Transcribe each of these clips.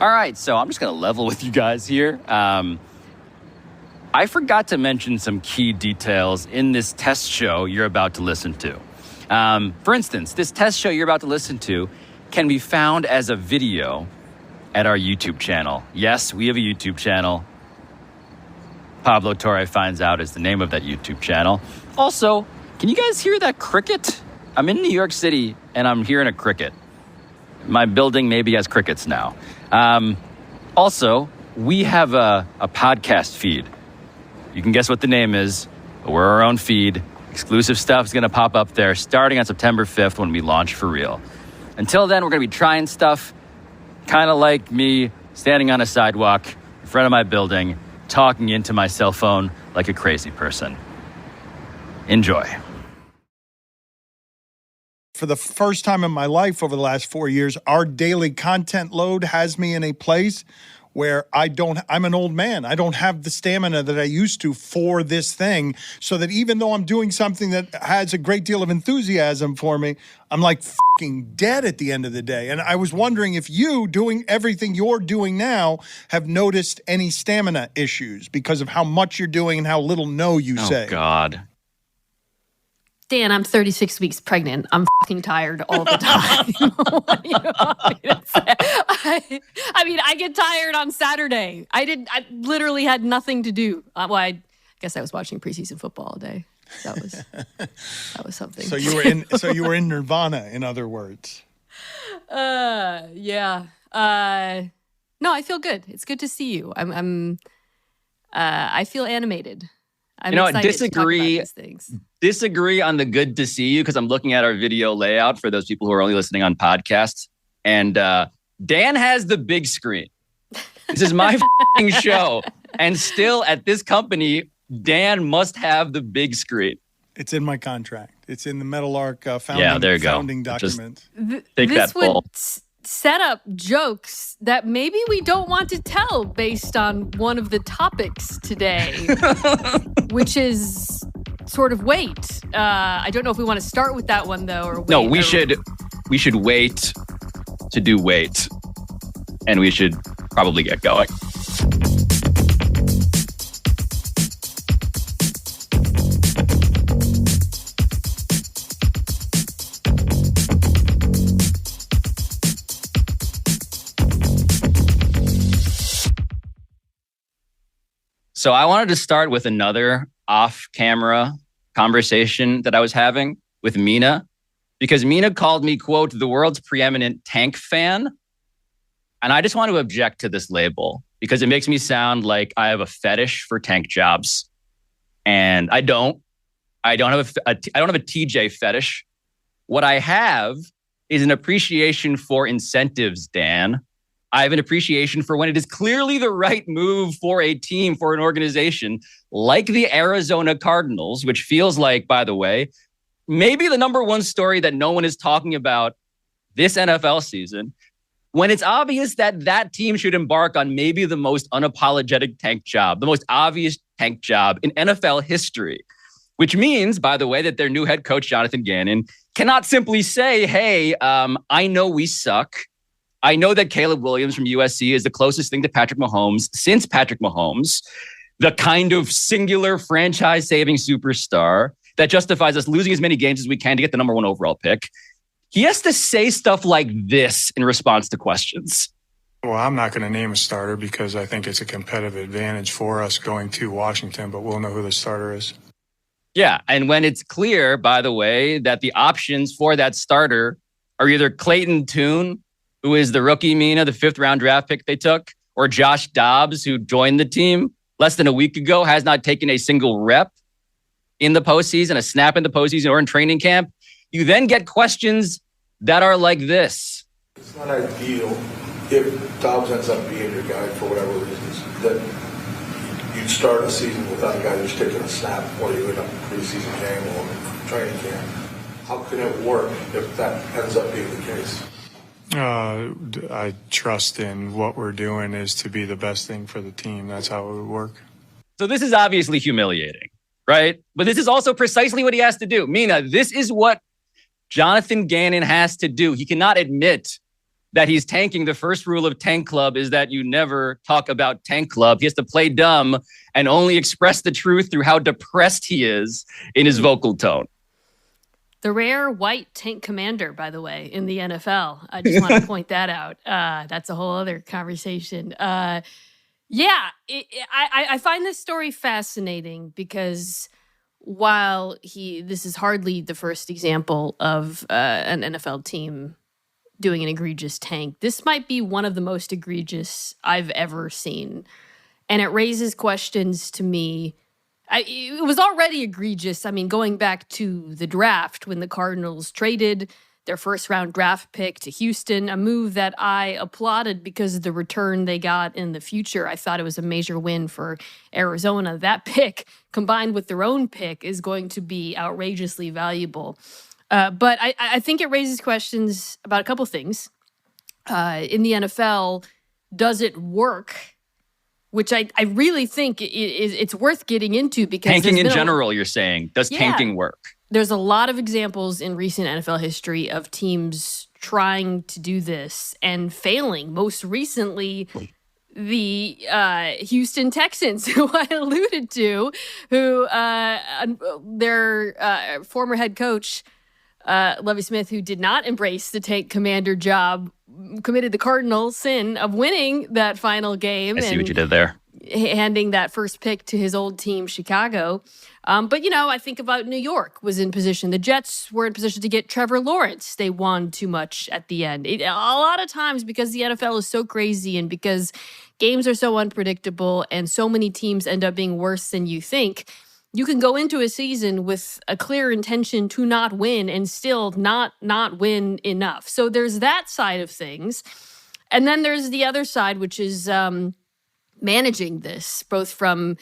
All right, so I'm just going to level with you guys here. I forgot to mention some key details in this test show you're about to listen to. For instance, this test show you're about to listen to can be found as a video at our YouTube channel. Yes, we have a YouTube channel. Pablo Torre Finds Out is the name of that YouTube channel. Also, can you guys hear that cricket? I'm in New York City and I'm hearing a cricket. My building maybe has crickets now. Also, we have a podcast feed. You can guess what the name is. We're our own feed. Exclusive stuff is going to pop up there starting on September 5th when we launch for real. Until then, we're going to be trying stuff kind of like me standing on a sidewalk in front of my building, talking into my cell phone like a crazy person. Enjoy. For the first time in my life over the last 4 years, our daily content load has me in a place where I'm an old man. I don't have the stamina that I used to for this thing, so that even though I'm doing something that has a great deal of enthusiasm for me, I'm like fucking dead at the end of the day. And I was wondering if you, doing everything you're doing now, have noticed any stamina issues because of how much you're doing and how little no you say. Oh, God. Dan, I'm 36 weeks pregnant. I'm fucking tired all the time. What do you want me to say? I mean, I get tired on Saturday. I literally had nothing to do. Well, I guess I was watching preseason football all day. That was something. So you were in Nirvana, in other words. Yeah. No, I feel good. It's good to see you. I feel animated. I'm excited to talk about these things. Disagree on the good to see you because I'm looking at our video layout for those people who are only listening on podcasts. And Dan has the big screen. This is my show. And still at this company, Dan must have the big screen. It's in my contract. It's in the Metal Arc founding document. Take that poll. Set up jokes that maybe we don't want to tell based on one of the topics today, which is sort of weight. I don't know if we want to start with that one though, or wait. No, we should wait to do weight, and we should probably get going. So I wanted to start with another off-camera conversation that I was having with Mina, because Mina called me, quote, the world's preeminent tank fan. And I just want to object to this label because it makes me sound like I have a fetish for tank jobs. And I don't. I don't have a TJ fetish. What I have is an appreciation for incentives, Dan. I have an appreciation for when it is clearly the right move for a team, for an organization like the Arizona Cardinals, which feels like, by the way, maybe the number one story that no one is talking about this NFL season, when it's obvious that that team should embark on maybe the most unapologetic tank job, the most obvious tank job in NFL history, which means, by the way, that their new head coach, Jonathan Gannon, cannot simply say, hey, I know we suck. I know that Caleb Williams from USC is the closest thing to Patrick Mahomes since Patrick Mahomes, the kind of singular franchise-saving superstar that justifies us losing as many games as we can to get the number one overall pick. He has to say stuff like this in response to questions. Well, I'm not going to name a starter because I think it's a competitive advantage for us going to Washington, but we'll know who the starter is. Yeah, and when it's clear, by the way, that the options for that starter are either Clayton Tune, who is the rookie Mina, the 5th-round draft pick they took, or Josh Dobbs, who joined the team less than a week ago, has not taken a single rep in the postseason, a snap in the postseason or in training camp. You then get questions that are like this. It's not ideal if Dobbs ends up being your guy for whatever reasons, that you'd start a season without a guy who's taking a snap or you in a preseason game or training camp. How can it work if that ends up being the case? I trust in what we're doing is to be the best thing for the team. That's how it would work. So this is obviously humiliating, right? But this is also precisely what he has to do. Mina, this is what Jonathan Gannon has to do. He cannot admit that he's tanking. The first rule of Tank Club is that you never talk about Tank Club. He has to play dumb and only express the truth through how depressed he is in his vocal tone. The rare white tank commander, by the way, in the NFL. I just want to point that out. That's a whole other conversation. I find this story fascinating because while this is hardly the first example of an NFL team doing an egregious tank, this might be one of the most egregious I've ever seen. And it raises questions to me. It was already egregious. I mean, going back to the draft when the Cardinals traded their first-round draft pick to Houston, a move that I applauded because of the return they got in the future. I thought it was a major win for Arizona. That pick, combined with their own pick, is going to be outrageously valuable. But I think it raises questions about a couple things. In the NFL, does it work? Which I really think it's worth getting into because tanking in general, you're saying, does tanking work? There's a lot of examples in recent NFL history of teams trying to do this and failing. Most recently, the Houston Texans, who I alluded to, who their former head coach, Lovie Smith, who did not embrace the tank commander job, committed the cardinal sin of winning that final game. I see what you did there. Handing that first pick to his old team, Chicago. But, I think about New York was in position. The Jets were in position to get Trevor Lawrence. They won too much at the end. A lot of times because the NFL is so crazy and because games are so unpredictable and so many teams end up being worse than you think, you can go into a season with a clear intention to not win and still not win enough. So there's that side of things. And then there's the other side, which is managing this, both from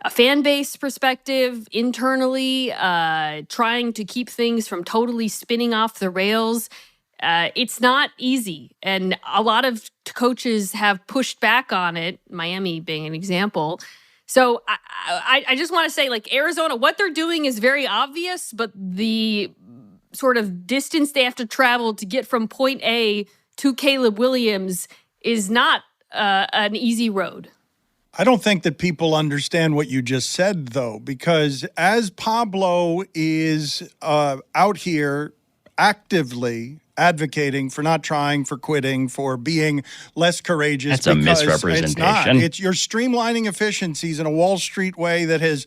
a fan base perspective, internally, trying to keep things from totally spinning off the rails. It's not easy. And a lot of coaches have pushed back on it, Miami being an example. So I just want to say, like, Arizona, what they're doing is very obvious, but the sort of distance they have to travel to get from point A to Caleb Williams is not an easy road. I don't think that people understand what you just said, though, because as Pablo is out here actively advocating for not trying, for quitting, for being less courageous. That's a misrepresentation. You're streamlining efficiencies in a Wall Street way that has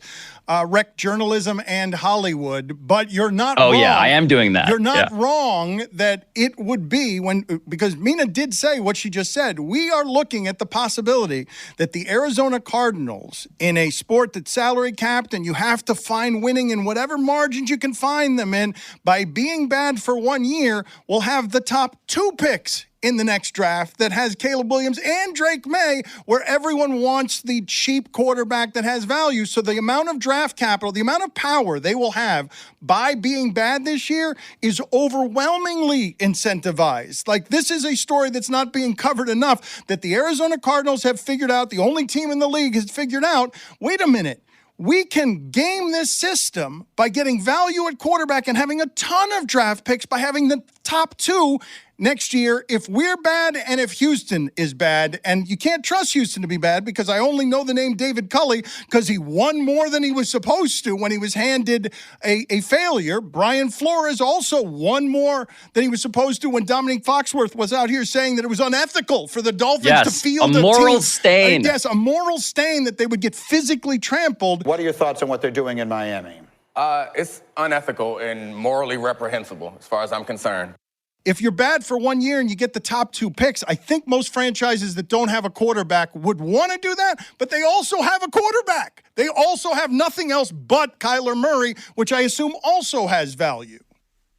wrecked journalism and Hollywood, but you're not wrong. Oh, yeah, I am doing that. You're not wrong that it would be because Mina did say what she just said. We are looking at the possibility that the Arizona Cardinals, in a sport that's salary capped and you have to find winning in whatever margins you can find them in, by being bad for 1 year, will have the top 2 picks in the next draft that has Caleb Williams and Drake May, where everyone wants the cheap quarterback that has value. So the amount of draft capital, the amount of power they will have by being bad this year is overwhelmingly incentivized. Like, this is a story that's not being covered enough, that the Arizona Cardinals have figured out, the only team in the league has figured out, wait a minute, we can game this system by getting value at quarterback and having a ton of draft picks by having the top 2 next year if we're bad and if Houston is bad. And you can't trust Houston to be bad because I only know the name David Culley because he won more than he was supposed to when he was handed a failure. Brian Flores also won more than he was supposed to when Dominique Foxworth was out here saying that it was unethical for the Dolphins to field a moral stain. Yes, a moral stain that they would get physically trampled. What are your thoughts on what they're doing in Miami? It's unethical and morally reprehensible as far as I'm concerned. If you're bad for 1 year and you get the top 2 picks, I think most franchises that don't have a quarterback would want to do that, but they also have a quarterback. They also have nothing else but Kyler Murray, which I assume also has value.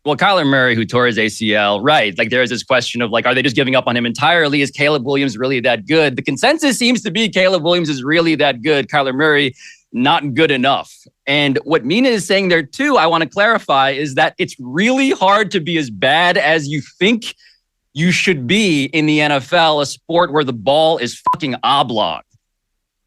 Well, Kyler Murray, who tore his ACL, right, like there is this question of, like, are they just giving up on him entirely? Is Caleb Williams really that good? The consensus seems to be Caleb Williams is really that good. Kyler Murray, not good enough. And what Mina is saying there too, I want to clarify, is that it's really hard to be as bad as you think you should be in the NFL, a sport where the ball is fucking oblong.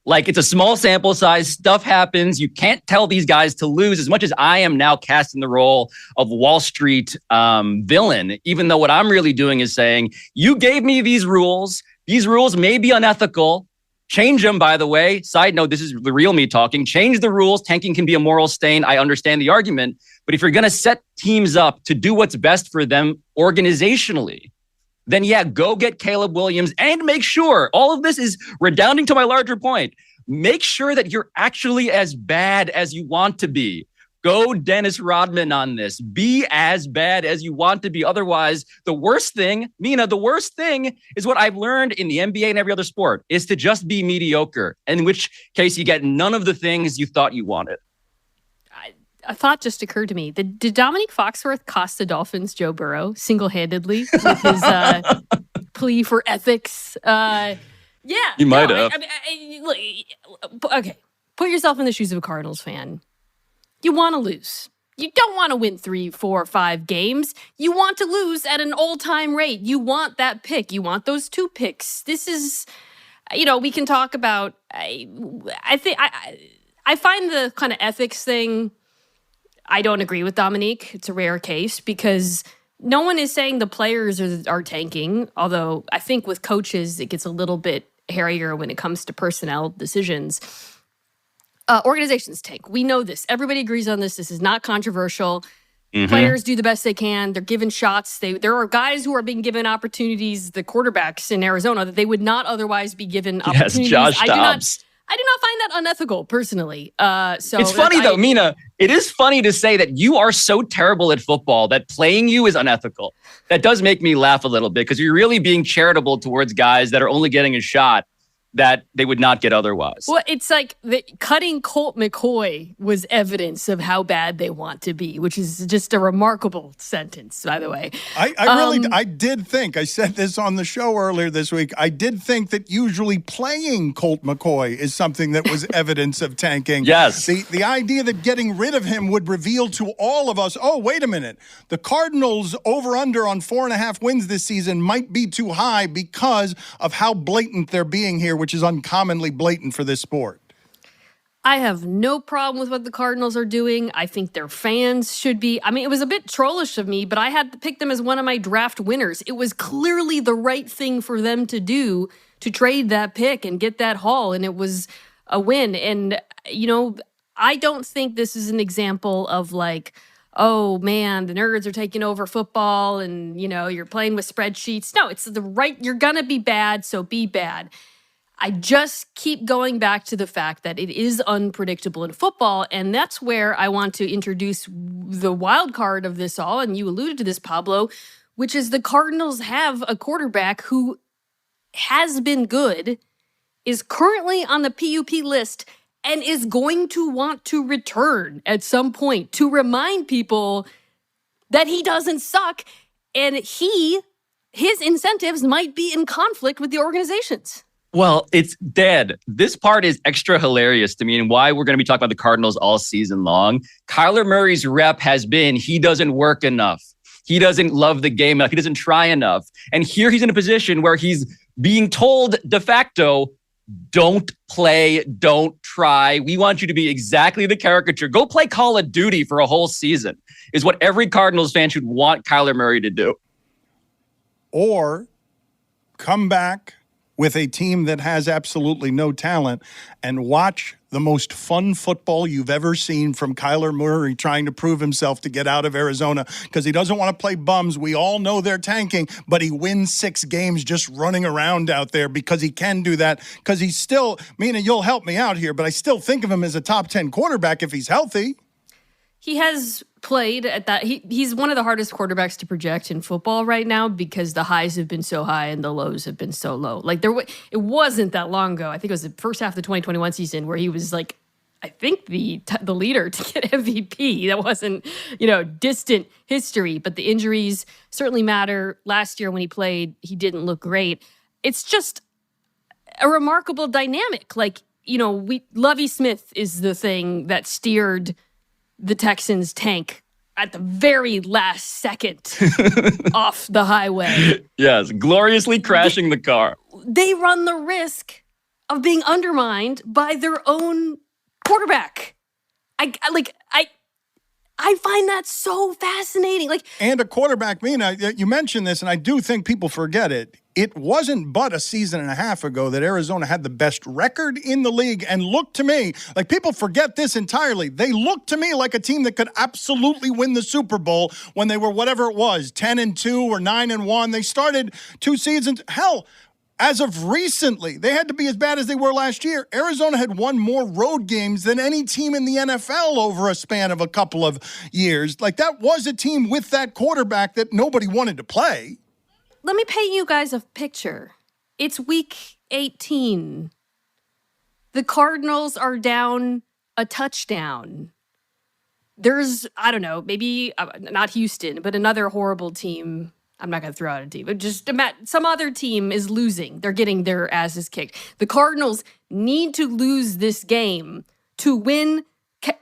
Like, it's a small sample size. Stuff happens. You can't tell these guys to lose, as much as I am now casting the role of Wall Street villain, even though what I'm really doing is saying, you gave me these rules. These rules may be unethical. Change them, by the way. Side note, this is the real me talking. Change the rules. Tanking can be a moral stain. I understand the argument. But if you're going to set teams up to do what's best for them organizationally, then yeah, go get Caleb Williams and make sure, all of this is redounding to my larger point, make sure that you're actually as bad as you want to be. Go Dennis Rodman on this. Be as bad as you want to be. Otherwise, the worst thing, Mina, the worst thing is what I've learned in the NBA and every other sport, is to just be mediocre, in which case you get none of the things you thought you wanted. A thought just occurred to me. Did Dominique Foxworth cost the Dolphins Joe Burrow single-handedly with his plea for ethics? Yeah. He might have. Okay. Put yourself in the shoes of a Cardinals fan. You want to lose. You don't want to win 3, 4, 5 games. You want to lose at an all-time rate. You want that pick. You want those 2 picks. This is, we can talk about, I find the kind of ethics thing, I don't agree with Dominique. It's a rare case because no one is saying the players are tanking, although I think with coaches, it gets a little bit hairier when it comes to personnel decisions. Organizations tank. We know this. Everybody agrees on this. This is not controversial. Mm-hmm. Players do the best they can. They're given shots. There are guys who are being given opportunities, the quarterbacks in Arizona, that they would not otherwise be given opportunities. Yes, Josh Dobbs. I do not find that unethical, personally. So it's funny, though, Mina. It is funny to say that you are so terrible at football that playing you is unethical. That does make me laugh a little bit because you're really being charitable towards guys that are only getting a shot that they would not get otherwise. Well, it's like cutting Colt McCoy was evidence of how bad they want to be, which is just a remarkable sentence, by the way. I did think, I said this on the show earlier this week, I did think that usually playing Colt McCoy is something that was evidence of tanking. Yes. The idea that getting rid of him would reveal to all of us, oh, wait a minute, the Cardinals over-under on 4.5 wins this season might be too high because of how blatant they're being here, which is uncommonly blatant for this sport. I have no problem with what the Cardinals are doing. I think their fans should be. I mean, it was a bit trollish of me, but I had to pick them as one of my draft winners. It was clearly the right thing for them to do, to trade that pick and get that haul, and it was a win. And, I don't think this is an example of like, oh man, the nerds are taking over football and, you're playing with spreadsheets. No, it's the right, you're going to be bad, so be bad. I just keep going back to the fact that it is unpredictable in football, and that's where I want to introduce the wild card of this all, and you alluded to this, Pablo, which is the Cardinals have a quarterback who has been good, is currently on the PUP list, and is going to want to return at some point to remind people that he doesn't suck, and his incentives might be in conflict with the organization's. Well, it's dead. This part is extra hilarious to me and why we're going to be talking about the Cardinals all season long. Kyler Murray's rep has been he doesn't work enough. He doesn't love the game enough. He doesn't try enough. And here he's in a position where he's being told de facto, don't play, don't try. We want you to be exactly the caricature. Go play Call of Duty for a whole season is what every Cardinals fan should want Kyler Murray to do. Or come back with a team that has absolutely no talent and watch the most fun football you've ever seen from Kyler Murray trying to prove himself to get out of Arizona because he doesn't want to play bums. We all know they're tanking, but he wins 6 games just running around out there because he can do that because he's still, Mina, you'll help me out here, but I still think of him as a top 10 quarterback if he's healthy. He has played at that. He's one of the hardest quarterbacks to project in football right now because the highs have been so high and the lows have been so low. Like it wasn't that long ago. I think it was the first half of the 2021 season where he was like, I think the leader to get MVP. That wasn't, distant history, but the injuries certainly matter. Last year when he played, he didn't look great. It's just a remarkable dynamic. Like, Lovie Smith is the thing that steered the Texans tank at the very last second off the highway. Yes, gloriously crashing the car. They run the risk of being undermined by their own quarterback. I find that so fascinating. And a quarterback, Mina, you mentioned this, and I do think people forget it. It wasn't but a season and a half ago that Arizona had the best record in the league and looked to me, like people forget this entirely. They looked to me like a team that could absolutely win the Super Bowl when they were whatever it was, 10-2 or 9-1. They started 2 seasons. Hell, as of recently, they had to be as bad as they were last year. Arizona had won more road games than any team in the NFL over a span of a couple of years. Like, that was a team with that quarterback that nobody wanted to play. Let me paint you guys a picture. It's week 18. The Cardinals are down a touchdown. There's, I don't know, maybe not Houston, but another horrible team. I'm not going to throw out a team, but just some other team is losing. They're getting their asses kicked. The Cardinals need to lose this game to win, to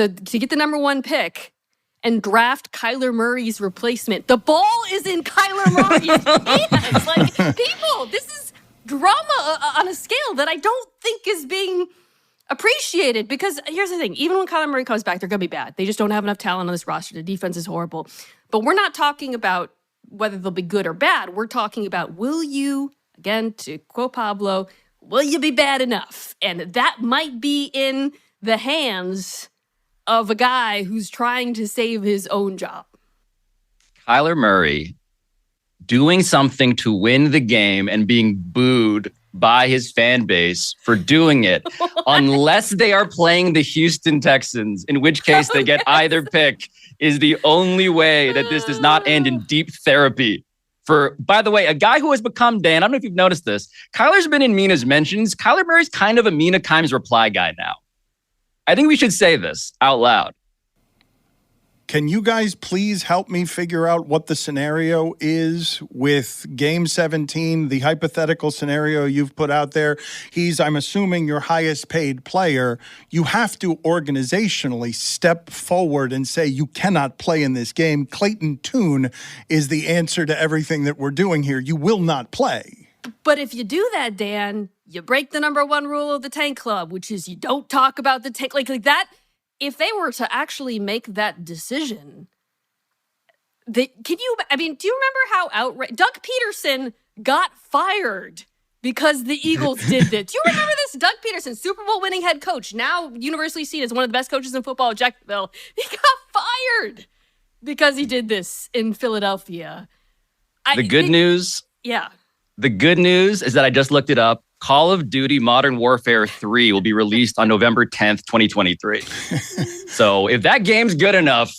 get the number 1 pick and draft Kyler Murray's replacement. The ball is in Kyler Murray's hands. Like, people, this is drama on a scale that I don't think is being appreciated. Because here's the thing, even when Kyler Murray comes back, they're going to be bad. They just don't have enough talent on this roster. The defense is horrible. But we're not talking about whether they'll be good or bad. We're talking about, will you, again, to quote Pablo, will you be bad enough? And that might be in the hands of a guy who's trying to save his own job. Kyler Murray doing something to win the game and being booed by his fan base for doing it, unless they are playing the Houston Texans, in which case they get either pick, is the only way that this does not end in deep therapy. For, by the way, a guy who has become, Dan, I don't know if you've noticed this, Kyler's been in Mina's mentions. Kyler Murray's kind of a Mina Kimes reply guy now. I think we should say this out loud. Can you guys please help me figure out what the scenario is with Game 17, the hypothetical scenario you've put out there? He's, I'm assuming, your highest paid player. You have to organizationally step forward and say you cannot play in this game. Clayton Tune is the answer to everything that we're doing here. You will not play. But if you do that, Dan, you break the number 1 rule of the Tank Club, which is you don't talk about the tank. Like that. If they were to actually make that decision, do you remember how Doug Peterson got fired because the Eagles did this? Do you remember this? Doug Peterson, Super Bowl winning head coach, now universally seen as one of the best coaches in football at Jacksonville. He got fired because he did this in Philadelphia. The good news is that I just looked it up. Call of Duty Modern Warfare 3 will be released on November 10th, 2023. So if that game's good enough,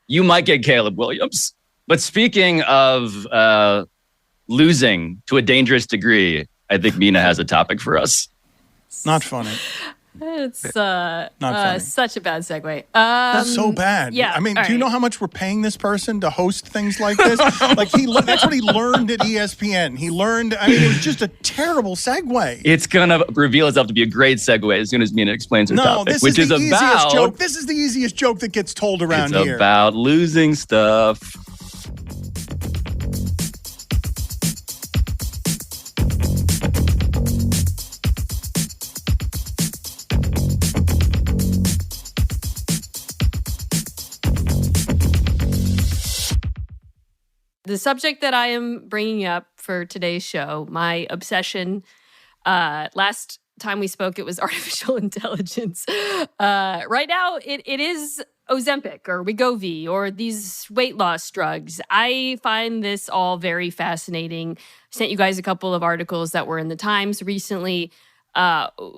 you might get Caleb Williams. But speaking of losing to a dangerous degree, I think Mina has a topic for us. Not funny. It's such a bad segue. That's so bad. Yeah. I mean, do you know how much we're paying this person to host things like this? Like that's what he learned at ESPN. He learned, it was just a terrible segue. It's going to reveal itself to be a great segue as soon as Mina explains her topic, which is the easiest joke. This is the easiest joke that gets told around here. It's about losing stuff. The subject that I am bringing up for today's show, my obsession, last time we spoke, it was artificial intelligence. Right now, it is Ozempic or Wegovy or these weight loss drugs. I find this all very fascinating. I sent you guys a couple of articles that were in the Times recently.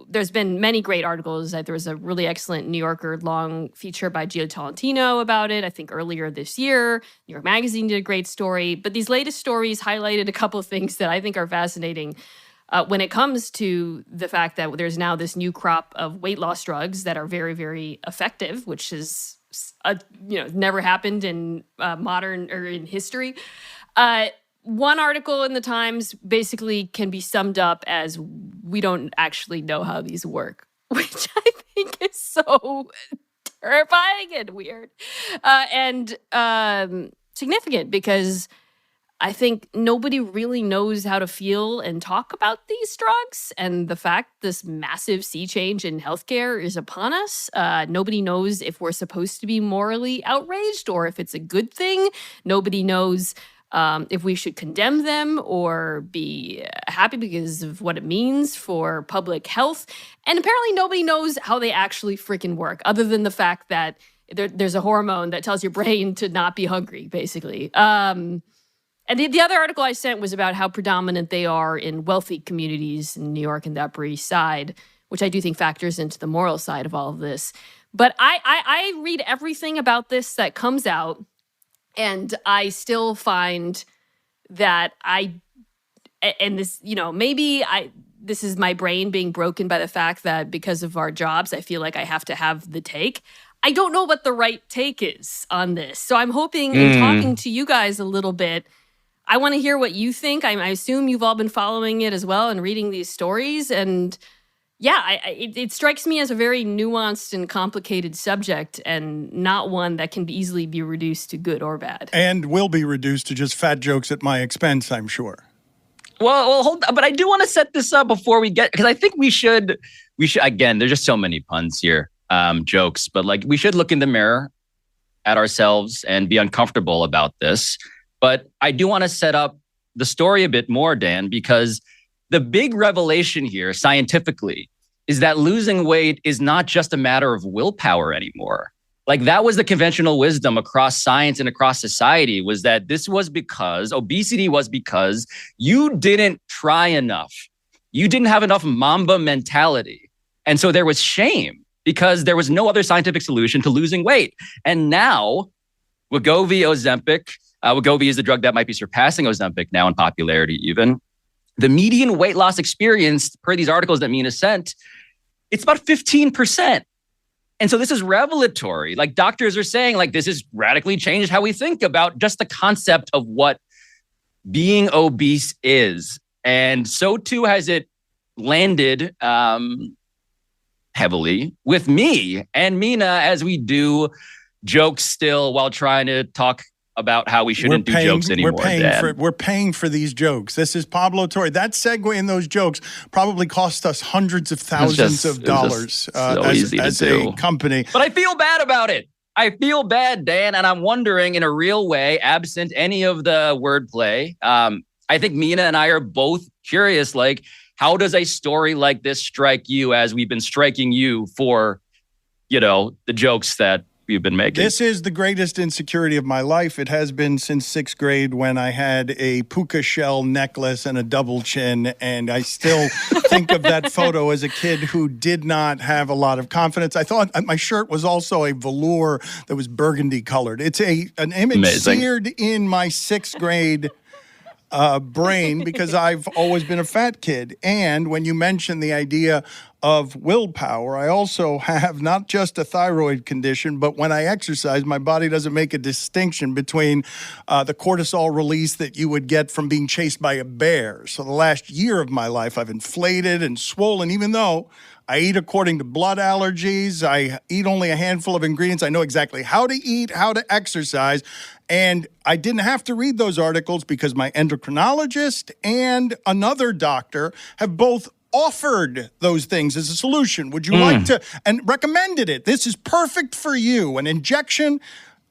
There's been many great articles. There was a really excellent New Yorker long feature by Gio Tolentino about it, I think earlier this year. New York Magazine did a great story. But these latest stories highlighted a couple of things that I think are fascinating when it comes to the fact that there's now this new crop of weight loss drugs that are very, very effective, which is never happened in modern or in history. One article in the Times basically can be summed up as we don't actually know how these work, which I think is so terrifying and weird and significant because I think nobody really knows how to feel and talk about these drugs. And the fact this massive sea change in healthcare is upon us, nobody knows if we're supposed to be morally outraged or if it's a good thing. Nobody knows if we should condemn them or be happy because of what it means for public health. And apparently nobody knows how they actually freaking work, other than the fact that there's a hormone that tells your brain to not be hungry, basically. And the other article I sent was about how predominant they are in wealthy communities in New York and the Upper East Side, which I do think factors into the moral side of all of this. But I read everything about this that comes out, and I still find that this is my brain being broken by the fact that because of our jobs, I feel like I have to have the take. I don't know what the right take is on this. So I'm hoping in talking to you guys a little bit, I want to hear what you think. I assume you've all been following it as well and reading these stories. And yeah, it strikes me as a very nuanced and complicated subject, and not one that can easily be reduced to good or bad. And will be reduced to just fat jokes at my expense, I'm sure. Well, hold on. But I do want to set this up before we get, because I think we should, again, there's just so many puns here, jokes, but like we should look in the mirror at ourselves and be uncomfortable about this. But I do want to set up the story a bit more, Dan, because the big revelation here scientifically is that losing weight is not just a matter of willpower anymore. Like that was the conventional wisdom across science and across society, was that obesity was because you didn't try enough. You didn't have enough Mamba mentality. And so there was shame because there was no other scientific solution to losing weight. And now Wegovy, Ozempic, Wegovy is the drug that might be surpassing Ozempic now in popularity even. The median weight loss experience, per these articles that Mina sent, it's about 15%. And so this is revelatory. Like doctors are saying, like this has radically changed how we think about just the concept of what being obese is. And so too has it landed heavily with me and Mina as we do jokes still while trying to talk about how we shouldn't do jokes anymore. We're paying for these jokes. This is Pablo Torre. That segue in those jokes probably cost us hundreds of thousands of dollars as a company. But I feel bad about it. I feel bad, Dan, and I'm wondering in a real way, absent any of the wordplay, I think Mina and I are both curious, like, how does a story like this strike you as we've been striking you for, the jokes that you've been making? This is the greatest insecurity of my life. It has been since 6th grade when I had a puka shell necklace and a double chin, and I still think of that photo as a kid who did not have a lot of confidence. I thought my shirt was also a velour that was burgundy colored. It's an image seared in my 6th grade brain because I've always been a fat kid. And when you mention the idea of willpower, I also have not just a thyroid condition, but when I exercise, my body doesn't make a distinction between the cortisol release that you would get from being chased by a bear. So the last year of my life, I've inflated and swollen, even though I eat according to blood allergies. I eat only a handful of ingredients. I know exactly how to eat, how to exercise. And I didn't have to read those articles because my endocrinologist and another doctor have both offered those things as a solution. Would you like to, and recommended it. This is perfect for you. An injection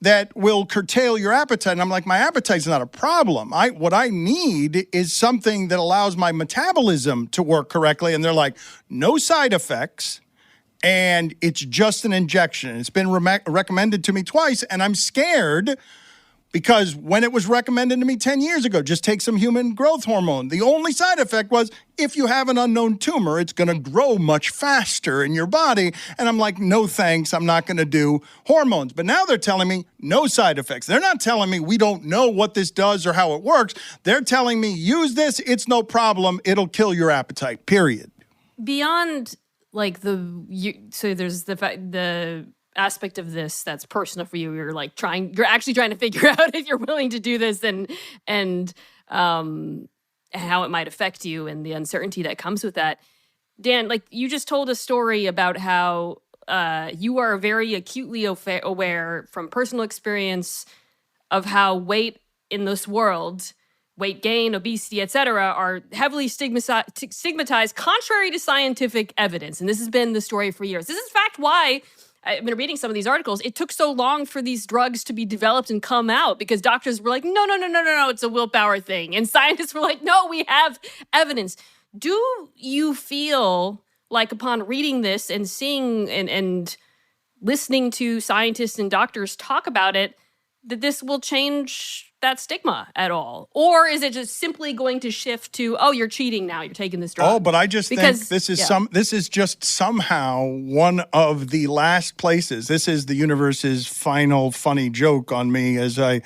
that will curtail your appetite. And I'm like, my appetite's not a problem. What I need is something that allows my metabolism to work correctly. And they're like, no side effects. And it's just an injection. It's been recommended to me twice. And I'm scared because when it was recommended to me 10 years ago, just take some human growth hormone. The only side effect was if you have an unknown tumor, it's going to grow much faster in your body. And I'm like, no thanks, I'm not going to do hormones. But now they're telling me no side effects. They're not telling me we don't know what this does or how it works. They're telling me use this, it's no problem, it'll kill your appetite, period. Beyond like so there's the aspect of this that's personal for you. You're actually trying to figure out if you're willing to do this and how it might affect you and the uncertainty that comes with that. Dan, like you just told a story about how you are very acutely aware from personal experience of how weight in this world weight gain, obesity, etc., are heavily stigmatized contrary to scientific evidence. And this has been the story for years. This is, in fact, why I've been reading some of these articles. It took so long for these drugs to be developed and come out because doctors were like, no, it's a willpower thing. And scientists were like, no, we have evidence. Do you feel like upon reading this and seeing and listening to scientists and doctors talk about it, that this will change that stigma at all? Or is it just simply going to shift to, oh, you're cheating now, you're taking this drug? Oh, but I just think this is just somehow one of the last places. This is the universe's final funny joke on me as I,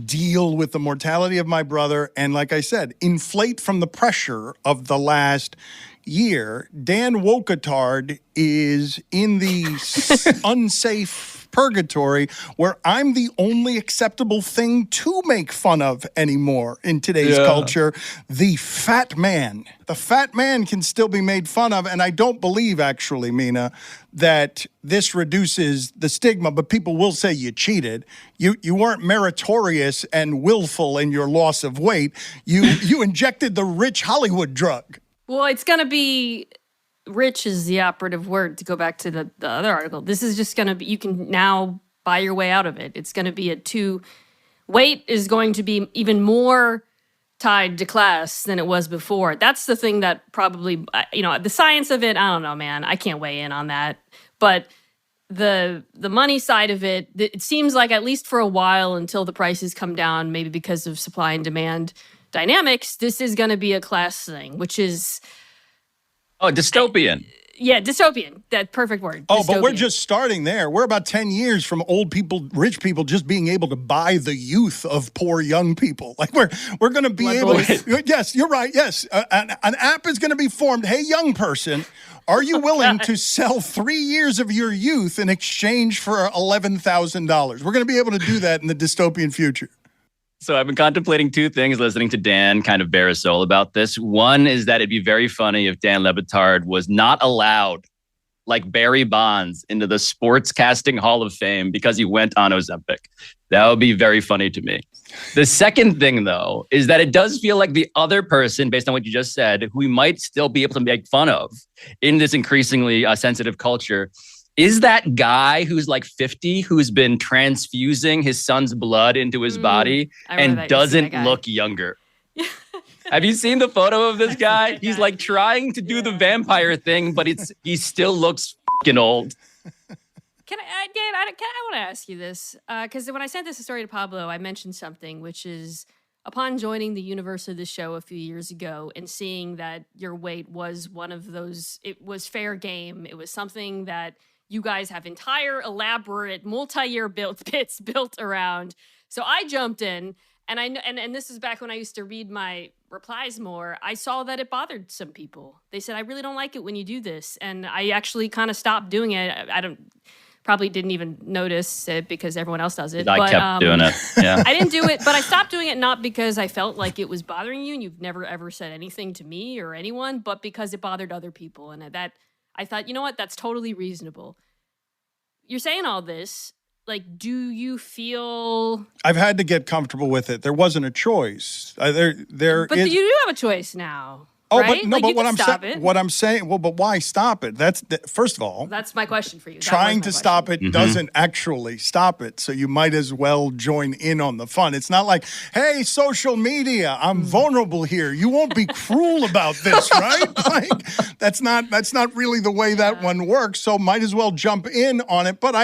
deal with the mortality of my brother. And like I said, inflate from the pressure of the last year. Dan Wokatard is in the unsafe purgatory where I'm the only acceptable thing to make fun of anymore in today's culture. The fat man. The fat man can still be made fun of. And I don't believe, actually, Mina, that this reduces the stigma, but people will say you cheated. You weren't meritorious and willful in your loss of weight. You injected the rich Hollywood drug. Well, it's going to be, rich is the operative word, to go back to the other article. This is just going to be, you can now buy your way out of it. It's going to be weight is going to be even more tied to class than it was before. That's the thing that probably, the science of it, I don't know, man. I can't weigh in on that. But the money side of it, it seems like at least for a while until the prices come down, maybe because of supply and demand dynamics, this is going to be a class thing, which is... Oh, dystopian. Yeah, dystopian. That perfect word. Oh, dystopian. but we're just starting there. We're about 10 years from old people, rich people just being able to buy the youth of poor young people. Like we're going to be able to... Yes, you're right. Yes. An app is going to be formed. Hey, young person, are you willing to sell 3 years of your youth in exchange for $11,000? We're going to be able to do that in the dystopian future. So I've been contemplating two things listening to Dan kind of bare his soul about this. One is that it'd be very funny if Dan Le Batard was not allowed, like Barry Bonds, into the Sportscasting Hall of Fame because he went on Ozempic. That would be very funny to me. The second thing, though, is that it does feel like the other person, based on what you just said, who we might still be able to make fun of in this increasingly sensitive culture, is that guy who's like 50, who's been transfusing his son's blood into his body and doesn't look younger. Have you seen the photo of this guy? He's like trying to do the vampire thing, but he still looks fucking old. Dan, I want to ask you this, because when I sent this story to Pablo, I mentioned something, which is upon joining the universe of the show a few years ago and seeing that your weight was one of those, it was fair game. It was something that you guys have entire elaborate multi-year bits built around. So I jumped in, and and this is back when I used to read my replies more. I saw that it bothered some people. They said, I really don't like it when you do this. And I actually kind of stopped doing it. Probably didn't even notice it because everyone else does it. I kept doing it. Yeah. I didn't do it, but I stopped doing it not because I felt like it was bothering you and you've never ever said anything to me or anyone, but because it bothered other people. And that I thought, you know what? That's totally reasonable. You're saying all this. Like, do you feel... I've had to get comfortable with it. There wasn't a choice. But you do have a choice now. Oh, right? but no, like but what I'm saying, well, but why stop it? First of all, that's my question for you. Trying to stop it doesn't actually stop it. So you might as well join in on the fun. It's not like, hey, social media, I'm vulnerable here. You won't be cruel about this, right? Like that's not really the way that one works. So might as well jump in on it. But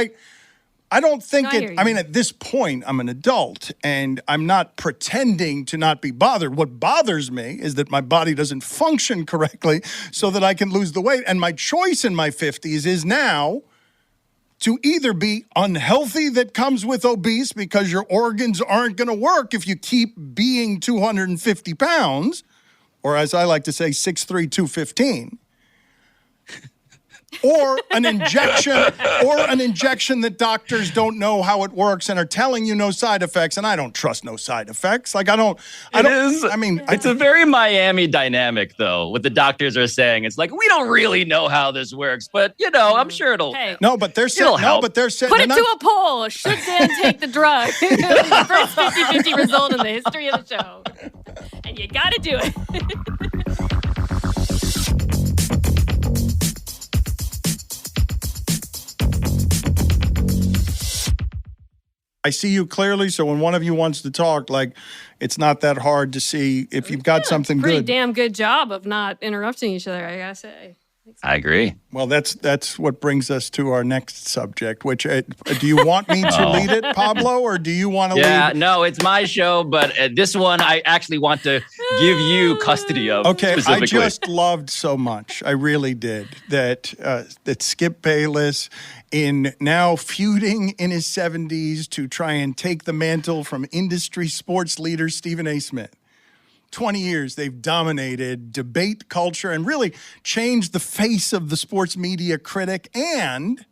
I don't think I mean, at this point, I'm an adult and I'm not pretending to not be bothered. What bothers me is that my body doesn't function correctly so that I can lose the weight. And my choice in my 50s is now to either be unhealthy, that comes with obese because your organs aren't going to work if you keep being 250 pounds, or as I like to say, 6'3", 215. or an injection that doctors don't know how it works and are telling you no side effects. And I don't trust no side effects. Like It's a very Miami dynamic, though. What the doctors are saying, it's like, we don't really know how this works, but I'm sure it'll. Hey. No, but they're saying. No, but they're saying. Put it to a poll. Should Dan take the drug? The first 50-50 result in the history of the show. And you got to do it. I see you clearly, so when one of you wants to talk, like, it's not that hard to see if you've got something pretty good. Damn good job of not interrupting each other, I gotta say. I agree. Well, that's what brings us to our next subject, which do you want me to lead it, Pablo, or do you want to lead? Yeah, no, it's my show, but this one I actually want to give you custody of. Okay, I just loved so much, I really did, that Skip Bayless, in now feuding in his 70s to try and take the mantle from industry sports leader Stephen A. Smith. 20 years, they've dominated debate culture and really changed the face of the sports media critic, and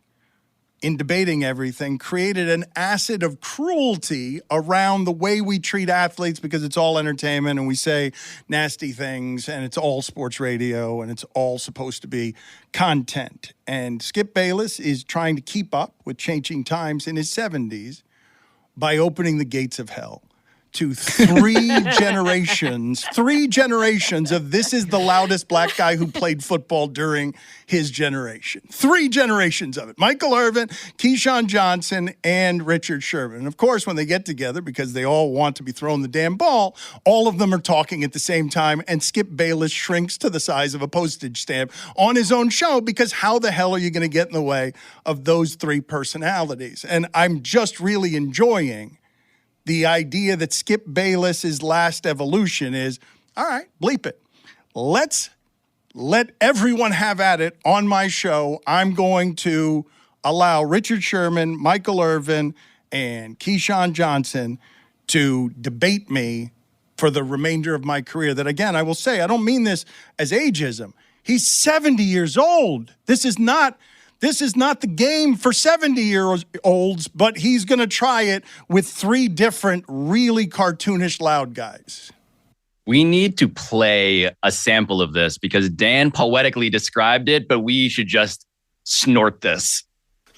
in debating everything, created an acid of cruelty around the way we treat athletes, because it's all entertainment and we say nasty things and it's all sports radio and it's all supposed to be content. And Skip Bayless is trying to keep up with changing times in his 70s by opening the gates of hell to three generations of this is the loudest black guy who played football during his generation. 3 generations of it. Michael Irvin, Keyshawn Johnson, and Richard Sherman. And of course, when they get together, because they all want to be throwing the damn ball, all of them are talking at the same time, and Skip Bayless shrinks to the size of a postage stamp on his own show, because how the hell are you going to get in the way of those 3 personalities? And I'm just really enjoying the idea that Skip Bayless's last evolution is, all right, bleep it. Let's let everyone have at it on my show. I'm going to allow Richard Sherman, Michael Irvin, and Keyshawn Johnson to debate me for the remainder of my career. That, again, I will say, I don't mean this as ageism. He's 70 years old. This is not the game for 70-year-olds, but he's going to try it with 3 different really cartoonish loud guys. We need to play a sample of this because Dan poetically described it, but we should just snort this.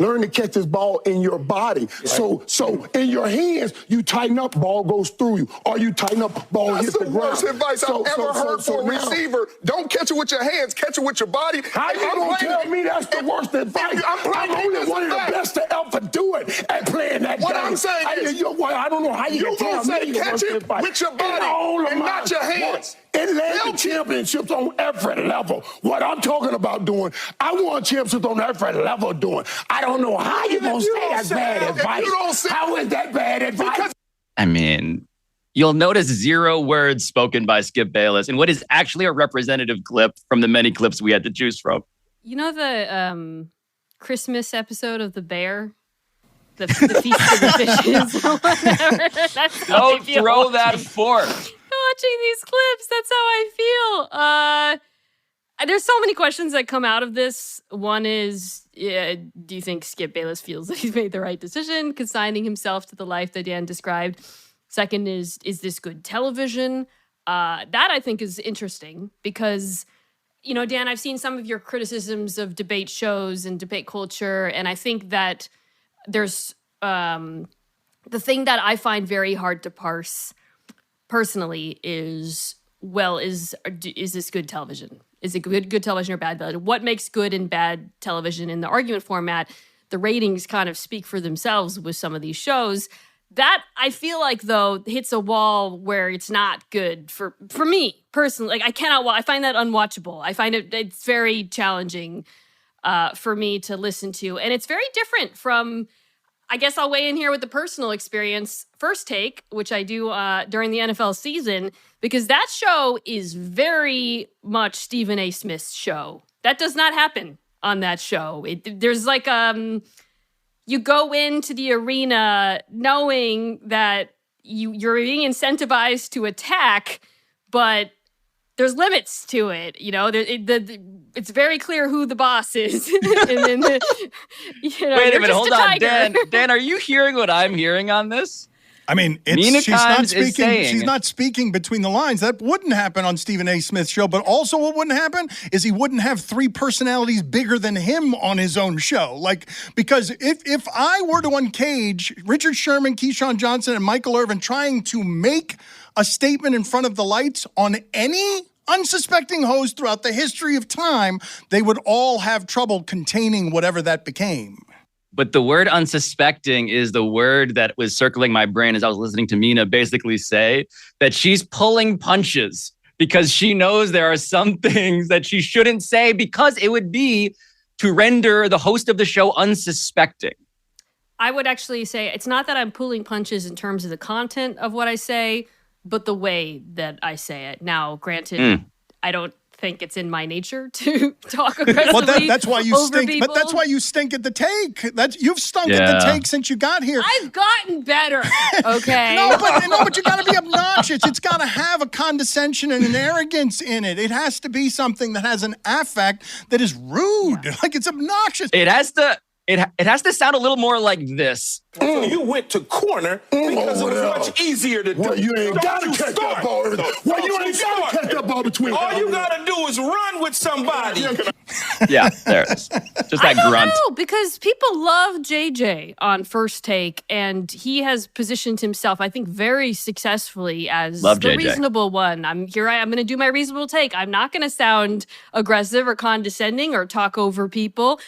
Learn to catch this ball in your body. Right. So in your hands, you tighten up, ball goes through you. Or you tighten up, ball hits the ground. That's the worst advice I've ever heard for a receiver. Don't catch it with your hands, catch it with your body. How you gonna tell me that's the worst advice? I'm only one of the best to ever do it at playing that game. What I'm saying is, I don't know how you can tell me catch it with your body and not your hands. It led to championships on every level. What I'm talking about doing, I won championships on every level doing. I don't know how you're going to say that's bad advice. How is that bad advice? I mean, you'll notice 0 words spoken by Skip Bayless in what is actually a representative clip from the many clips we had to choose from. You know the Christmas episode of The Bear? The Feast of the Fishes or whatever? That's Don't throw that fork. Watching these clips, that's how I feel. There's so many questions that come out of this. One is, do you think Skip Bayless feels that he's made the right decision, consigning himself to the life that Dan described? Second is this good television? That I think is interesting because, Dan, I've seen some of your criticisms of debate shows and debate culture, and I think that there's the thing that I find very hard to parse personally is this good television? Is it good television or bad television? What makes good and bad television in the argument format? The ratings kind of speak for themselves with some of these shows. That, I feel like, though, hits a wall where it's not good for me personally. Like, I find that unwatchable. I find it's very challenging for me to listen to. And it's very different from, I guess I'll weigh in here with the personal experience, First Take, which I do during the NFL season, because that show is very much Stephen A. Smith's show. That does not happen on that show. There's like, you go into the arena knowing that you're being incentivized to attack, but there's limits to it. You know, it's very clear who the boss is. And then wait a minute, hold on, Dan. Dan, are you hearing what I'm hearing on this? I mean, Mina she's not speaking between the lines. That wouldn't happen on Stephen A. Smith's show. But also what wouldn't happen is he wouldn't have 3 personalities bigger than him on his own show. Like, because if I were to uncage Richard Sherman, Keyshawn Johnson, and Michael Irvin trying to make a statement in front of the lights on any unsuspecting host throughout the history of time, they would all have trouble containing whatever that became. But the word unsuspecting is the word that was circling my brain as I was listening to Mina basically say that she's pulling punches because she knows there are some things that she shouldn't say because it would be to render the host of the show unsuspecting. I would actually say it's not that I'm pulling punches in terms of the content of what I say, but the way that I say it. Now, granted, I don't think it's in my nature to talk aggressively. Well, that's why you stink. People. But that's why you stink at the take. You've stunk at the take since you got here. I've gotten better. Okay. no, but you got to be obnoxious. It's got to have a condescension and an arrogance in it. It has to be something that has an affect that is rude. Yeah. Like it's obnoxious. It has to sound a little more like this. So you went to corner because it was much easier to do. Well, you ain't got to catch that ball. Well, you ain't got to catch that ball between. All you got to do is run with somebody. Yeah, there it is. Just that grunt. No, because people love JJ on First Take, and he has positioned himself, I think, very successfully as the reasonable one. I'm going to do my reasonable take. I'm not going to sound aggressive or condescending or talk over people.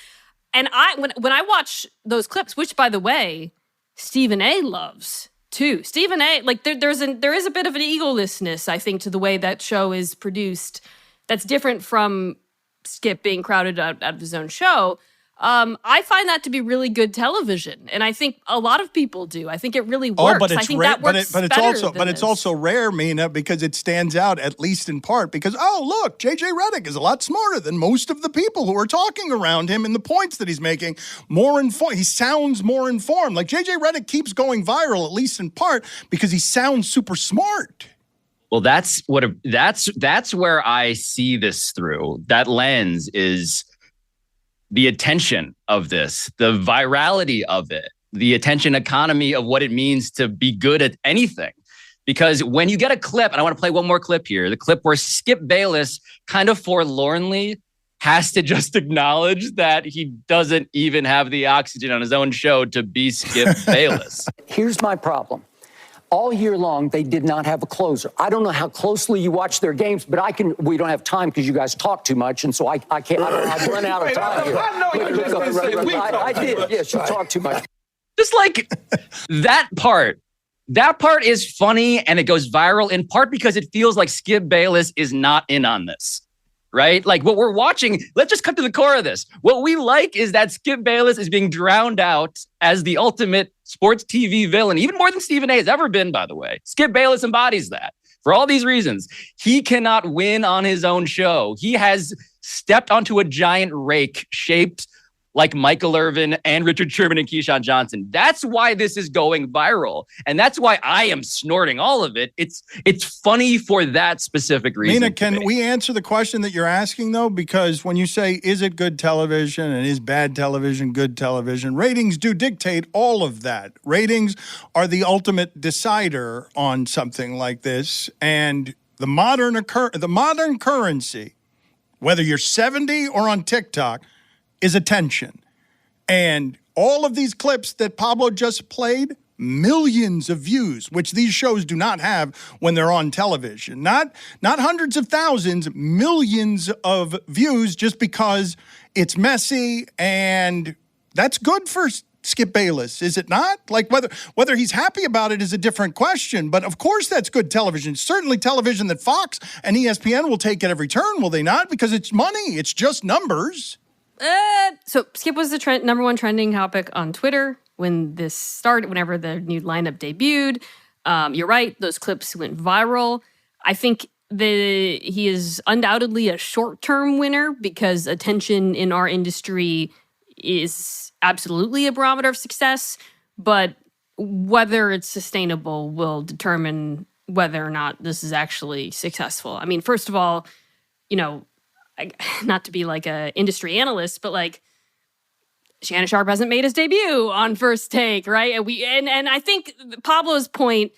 And when I watch those clips, which, by the way, Stephen A. loves too. Stephen A. like there is a bit of an egolessness, I think, to the way that show is produced. That's different from Skip being crowded out of his own show. I find that to be really good television, and I think a lot of people do. I think it really works. But it's I think that works it's also rare, Mina, because it stands out at least in part because look, JJ Redick is a lot smarter than most of the people who are talking around him in the points that he's making. More informed, he sounds more informed. Like JJ Redick keeps going viral at least in part because he sounds super smart. Well, that's where I see this through. That lens is the attention of this, the virality of it, the attention economy of what it means to be good at anything. Because when you get a clip, and I want to play one more clip here, the clip where Skip Bayless kind of forlornly has to just acknowledge that he doesn't even have the oxygen on his own show to be Skip Bayless. Here's my problem. All year long, they did not have a closer. I don't know how closely you watch their games, but we don't have time because you guys talk too much, and so I can't. I've run out of time here. I did. Yes, you talk too much. Just like that part is funny and it goes viral in part because it feels like Skip Bayless is not in on this. Right? Like what we're watching, let's just cut to the core of this. What we like is that Skip Bayless is being drowned out as the ultimate sports TV villain, even more than Stephen A. has ever been, by the way. Skip Bayless embodies that. For all these reasons, he cannot win on his own show. He has stepped onto a giant rake shaped like Michael Irvin and Richard Sherman and Keyshawn Johnson. That's why this is going viral. And that's why I am snorting all of it. It's funny for that specific reason. Mina, can we answer the question that you're asking, though? Because when you say, is it good television and is bad television good television, ratings do dictate all of that. Ratings are the ultimate decider on something like this. And the modern currency, whether you're 70 or on TikTok, is attention. And all of these clips that Pablo just played, millions of views, which these shows do not have when they're on television. Not hundreds of thousands, millions of views just because it's messy, and that's good for Skip Bayless, is it not? Like whether he's happy about it is a different question, but of course that's good television. Certainly television that Fox and ESPN will take at every turn, will they not? Because it's money, it's just numbers. So Skip was the number one trending topic on Twitter when this started, whenever the new lineup debuted. You're right, those clips went viral. I think he is undoubtedly a short-term winner because attention in our industry is absolutely a barometer of success, but whether it's sustainable will determine whether or not this is actually successful. I mean, first of all, not to be like a industry analyst, but like Shannon Sharpe hasn't made his debut on First Take, right? And I think Pablo's point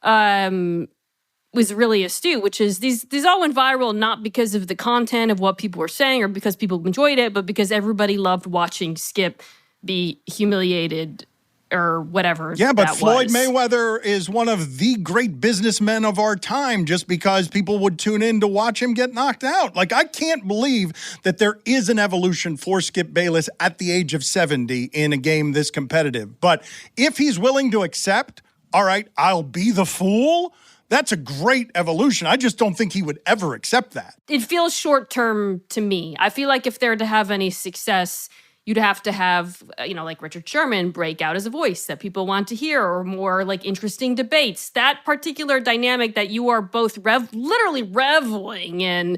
was really astute, which is these all went viral not because of the content of what people were saying or because people enjoyed it, but because everybody loved watching Skip be humiliated or whatever. Yeah, but Floyd Mayweather is one of the great businessmen of our time just because people would tune in to watch him get knocked out. Like, I can't believe that there is an evolution for Skip Bayless at the age of 70 in a game this competitive. But if he's willing to accept, all right, I'll be the fool, that's a great evolution. I just don't think he would ever accept that. It feels short-term to me. I feel like if they're to have any success, you'd have to have, like Richard Sherman break out as a voice that people want to hear, or more like interesting debates. That particular dynamic that you are both literally reveling in,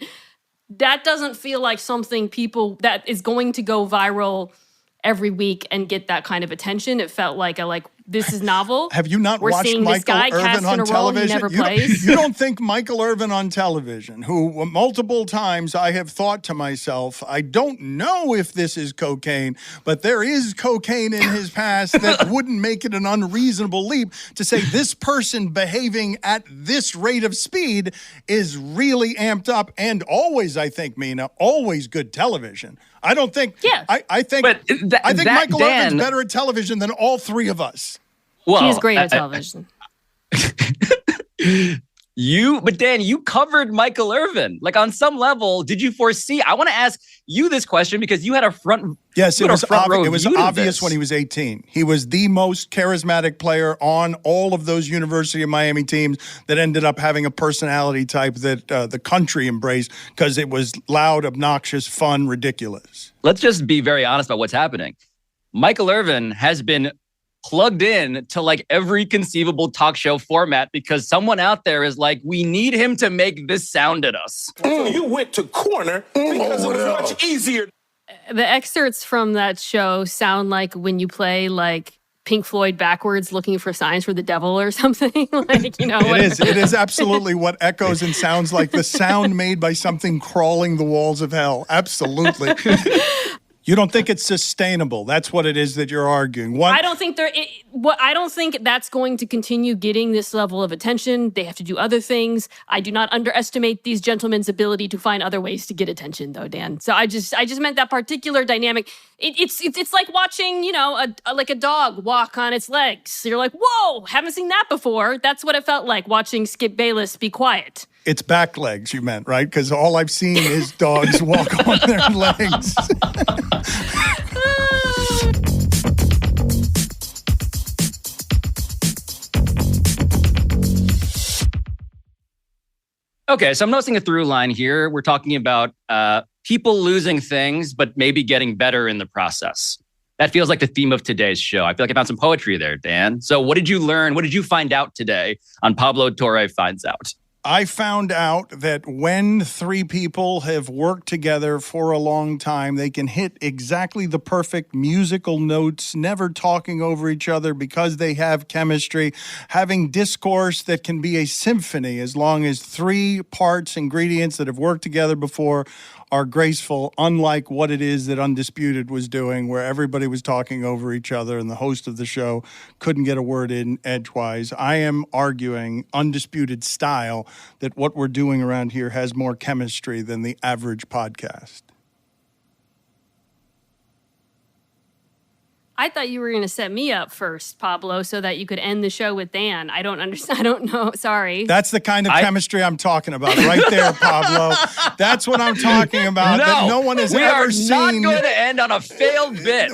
that doesn't feel like something that is going to go viral every week and get that kind of attention. It felt like this is novel. Have you not watched Michael Irvin on television? Never plays. You don't think Michael Irvin on television, who multiple times I have thought to myself, I don't know if this is cocaine, but there is cocaine in his past that wouldn't make it an unreasonable leap to say this person behaving at this rate of speed is really amped up and always, I think, Mina, always good television. I don't think. Yeah. I think Michael Irvin's better at television than all three of us. Well, he's great at television. But Dan, you covered Michael Irvin. Like, on some level, did you foresee? I want to ask you this question because you had a front. Yes, it was obvious when he was 18. He was the most charismatic player on all of those University of Miami teams that ended up having a personality type that the country embraced because it was loud, obnoxious, fun, ridiculous. Let's just be very honest about what's happening. Michael Irvin has been plugged in to like every conceivable talk show format because someone out there is like, we need him to make this sound at us. So you went to corner because it was much easier. The excerpts from that show sound like when you play like Pink Floyd backwards looking for signs for the devil or something. It is absolutely what echoes and sounds like the sound made by something crawling the walls of hell. Absolutely. You don't think it's sustainable. That's what it is that you're arguing. I don't think I don't think that's going to continue getting this level of attention. They have to do other things. I do not underestimate these gentlemen's ability to find other ways to get attention, though, Dan. So I just meant that particular dynamic. It's like watching, like a dog walk on its legs. You're like, whoa, haven't seen that before. That's what it felt like watching Skip Bayless be quiet. It's back legs, you meant, right? Because all I've seen is dogs walk on their legs. Okay, so I'm noticing a through line here. We're talking about people losing things, but maybe getting better in the process. That feels like the theme of today's show. I feel like I found some poetry there, Dan. So what did you learn? What did you find out today on Pablo Torre Finds Out? I found out that when three people have worked together for a long time, they can hit exactly the perfect musical notes, never talking over each other because they have chemistry, having discourse that can be a symphony as long as three parts, ingredients that have worked together before are graceful, unlike what it is that Undisputed was doing, where everybody was talking over each other and the host of the show couldn't get a word in edgewise. I am arguing Undisputed style that what we're doing around here has more chemistry than the average podcast. I thought you were going to set me up first, Pablo, so that you could end the show with Dan. I don't understand. I don't know. Sorry. That's the kind of chemistry I'm talking about right there, Pablo. That's what I'm talking about. That no one has ever seen. We are not going to end on a failed bit.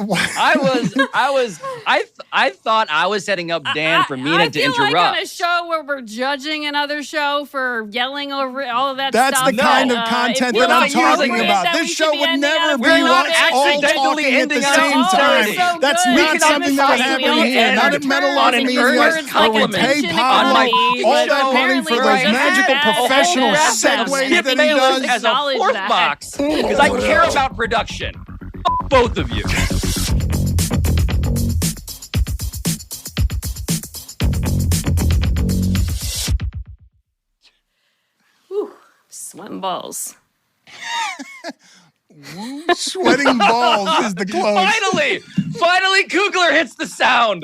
I thought I was setting up Dan for Mina to interrupt. I feel like on a show where we're judging another show for yelling over all of that stuff. That's the kind of content that I'm talking about. This show would never be all talking at the same time. That's not something that would happen here. Not at Metal on Media, where we pay Pablo all that money for those magical professional segues that he does. As a fourth box, because I care about production. Both of you. Sweating balls. Woo, sweating balls is the close. Finally, Kugler hits the sound.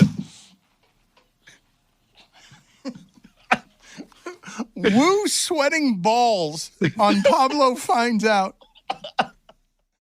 Woo, sweating balls on Pablo Finds Out.